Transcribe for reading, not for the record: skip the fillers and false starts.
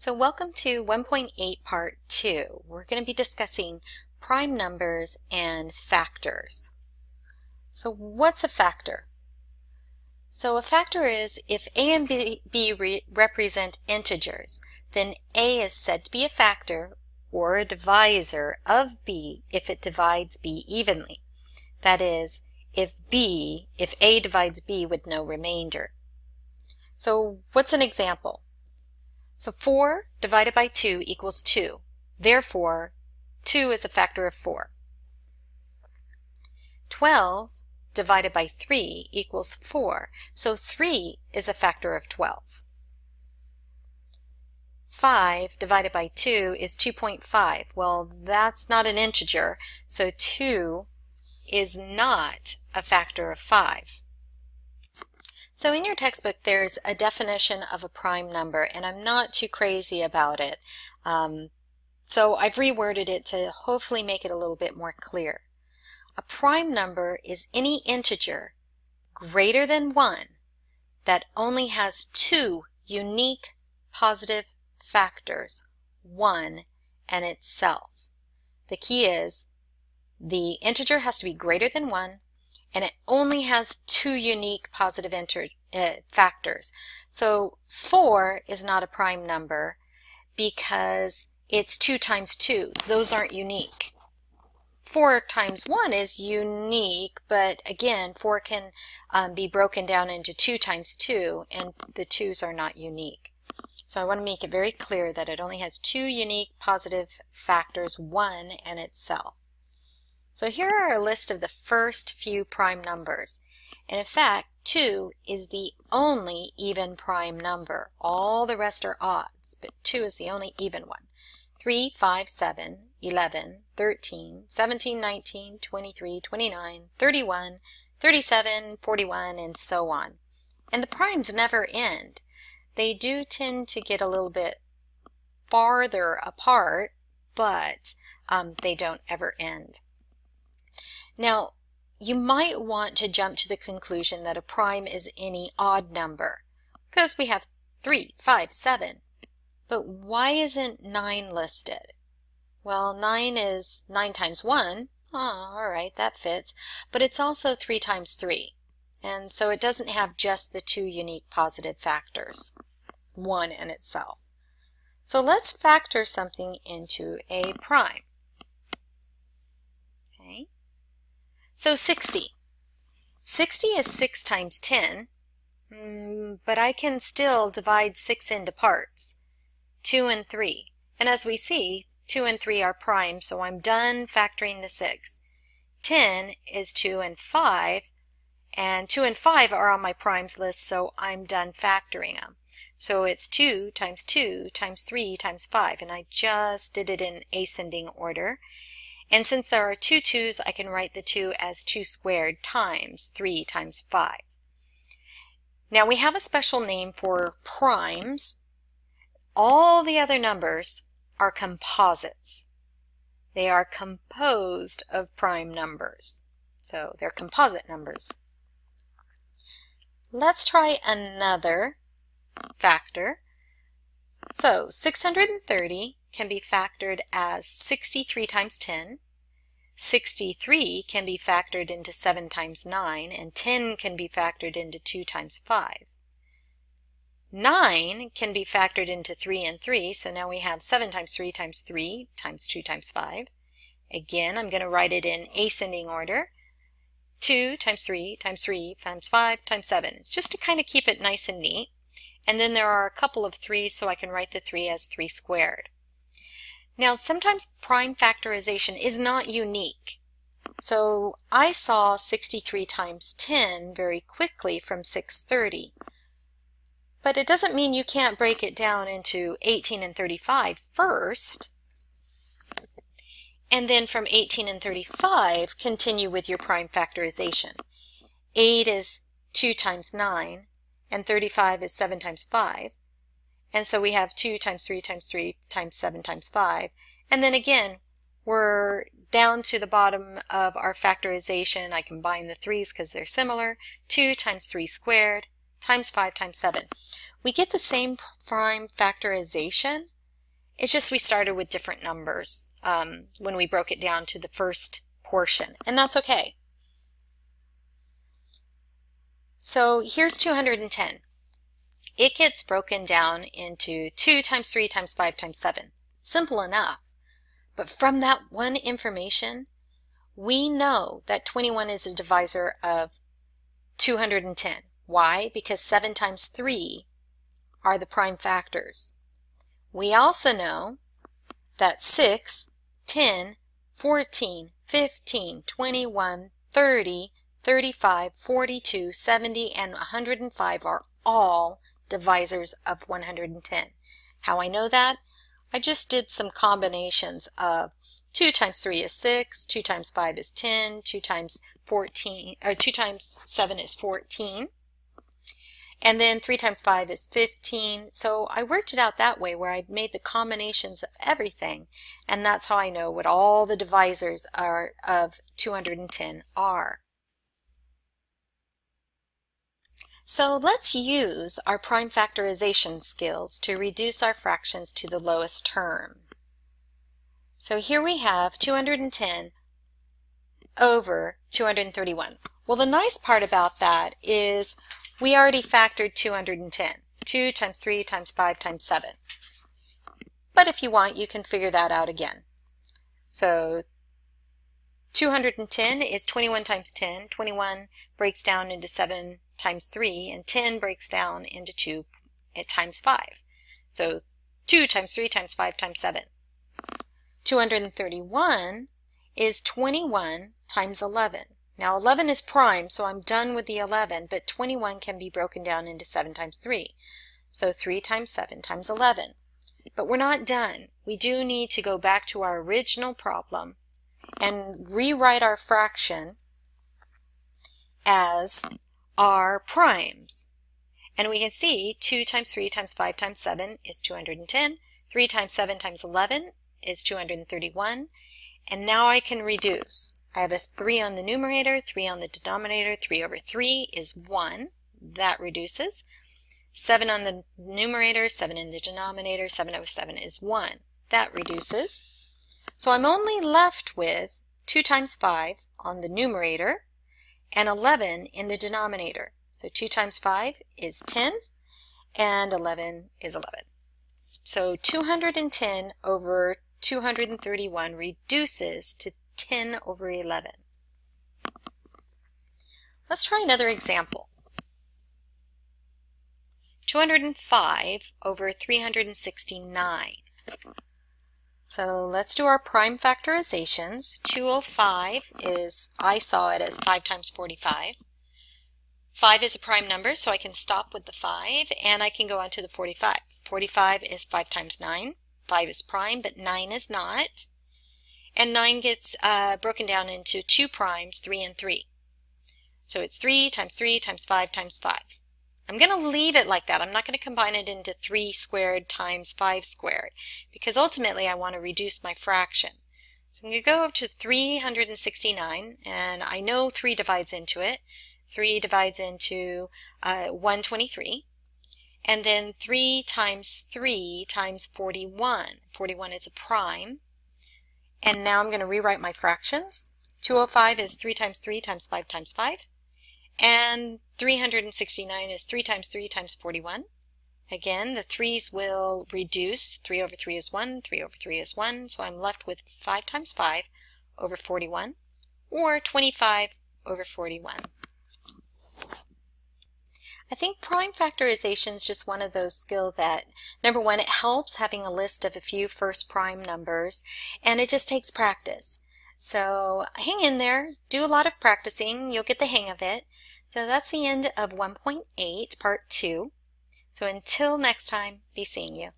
So welcome to 1.8 Part 2. We're going to be discussing prime numbers and factors. So what's a factor? So a factor is if A and B represent integers, then A is said to be a factor or a divisor of B if it divides B evenly. That is, if A divides B with no remainder. So what's an example? So 4 divided by 2 equals 2. Therefore, 2 is a factor of 4. 12 divided by 3 equals 4. So 3 is a factor of 12. 5 divided by 2 is 2.5. Well, that's not an integer, so 2 is not a factor of 5. So in your textbook there's a definition of a prime number, and I'm not too crazy about it. So I've reworded it to hopefully make it a little bit more clear. A prime number is any integer greater than 1 that only has two unique positive factors, 1 and itself. The key is the integer has to be greater than 1 and it only has two unique positive factors. So 4 is not a prime number because it's 2 times 2. Those aren't unique. 4 times 1 is unique, but again, 4 can be broken down into 2 times 2, and the 2's are not unique. So I want to make it very clear that it only has two unique positive factors, 1 and itself. So here are a list of the first few prime numbers. And in fact, 2 is the only even prime number. All the rest are odds, but 2 is the only even one. 3, 5, 7, 11, 13, 17, 19, 23, 29, 31, 37, 41, and so on. And the primes never end. They do tend to get a little bit farther apart, but they don't ever end. Now, you might want to jump to the conclusion that a prime is any odd number, because we have 3, 5, 7. But why isn't 9 listed? Well, 9 is 9 times 1. Oh, all right, that fits. But it's also 3 times 3. And so it doesn't have just the two unique positive factors, 1 and itself. So let's factor something into a prime. Okay. So 60. 60 is 6 times 10, but I can still divide 6 into parts, 2 and 3. And as we see, 2 and 3 are prime, so I'm done factoring the 6. 10 is 2 and 5, and 2 and 5 are on my primes list, so I'm done factoring them. So it's 2 times 2 times 3 times 5, and I just did it in ascending order. And since there are two 2's, I can write the 2 as 2 squared times 3 times 5. Now we have a special name for primes. All the other numbers are composites. They are composed of prime numbers. So they're composite numbers. Let's try another factor. So 630 can be factored as 63 times 10. 63 can be factored into 7 times 9, and 10 can be factored into 2 times 5. 9 can be factored into 3 and 3, so now we have 7 times 3 times 3 times 2 times 5. Again, I'm going to write it in ascending order. 2 times 3 times 3 times 5 times 7. It's just to kind of keep it nice and neat. And then there are a couple of 3's, so I can write the 3 as 3 squared. Now, sometimes prime factorization is not unique. So I saw 63 times 10 very quickly from 630. But it doesn't mean you can't break it down into 18 and 35 first. And then from 18 and 35, continue with your prime factorization. 8 is 2 times 9, and 35 is 7 times 5. And so we have 2 times 3 times 3 times 7 times 5. And then again, we're down to the bottom of our factorization. I combine the 3's because they're similar. 2 times 3 squared times 5 times 7. We get the same prime factorization It's just we started with different numbers when we broke it down to the first portion, and that's okay. So here's 210. It gets broken down into 2 times 3 times 5 times 7. Simple enough. But from that one information, we know that 21 is a divisor of 210. Why? Because 7 times 3 are the prime factors. We also know that 6, 10, 14, 15, 21, 30, 35, 42, 70, and 105 are all divisors of 110. How I know that? I just did some combinations of 2 times 3 is 6, 2 times 5 is 10, 2 times 14, or 2 times 7 is 14, and then 3 times 5 is 15. So I worked it out that way, where I made the combinations of everything, and that's how I know what all the divisors are of 210 are. So let's use our prime factorization skills to reduce our fractions to the lowest term. So here we have 210 over 231. Well, the nice part about that is we already factored 210. 2 times 3 times 5 times 7. But if you want, you can figure that out again. So 210 is 21 times 10. 21 breaks down into 7 times 3, and 10 breaks down into 2 times 5. So 2 times 3 times 5 times 7. 231 is 21 times 11. Now 11 is prime, so I'm done with the 11, but 21 can be broken down into 7 times 3. So 3 times 7 times 11. But we're not done. We do need to go back to our original problem and rewrite our fraction as our primes. And we can see 2 times 3 times 5 times 7 is 210. 3 times 7 times 11 is 231. And now I can reduce. I have a 3 on the numerator, 3 on the denominator. 3 over 3 is 1. That reduces. 7 on the numerator, 7 in the denominator. 7 over 7 is 1. That reduces. So I'm only left with 2 times 5 on the numerator and 11 in the denominator. So 2 times 5 is 10, and 11 is 11. So 210 over 231 reduces to 10 over 11. Let's try another example. 205 over 369. So let's do our prime factorizations. 205 is, I saw it as 5 times 45. 5 is a prime number, so I can stop with the 5, and I can go on to the 45. 45 is 5 times 9. 5 is prime, but 9 is not. And 9 gets broken down into 2 primes, 3 and 3. So it's 3 times 3 times 5 times 5. I'm going to leave it like that. I'm not going to combine it into 3 squared times 5 squared, because ultimately I want to reduce my fraction. So I'm going to go up to 369, and I know 3 divides into it. 3 divides into 123. And then 3 times 3 times 41. 41 is a prime. And now I'm going to rewrite my fractions. 205 is 3 times 3 times 5 times 5. And 369 is 3 times 3 times 41. Again, the 3's will reduce. 3 over 3 is 1. 3 over 3 is 1. So I'm left with 5 times 5 over 41, or 25 over 41. I think prime factorization is just one of those skills that, number one, it helps having a list of a few first prime numbers, and it just takes practice. So hang in there, do a lot of practicing, you'll get the hang of it. So that's the end of 1.8, part 2. So until next time, be seeing you.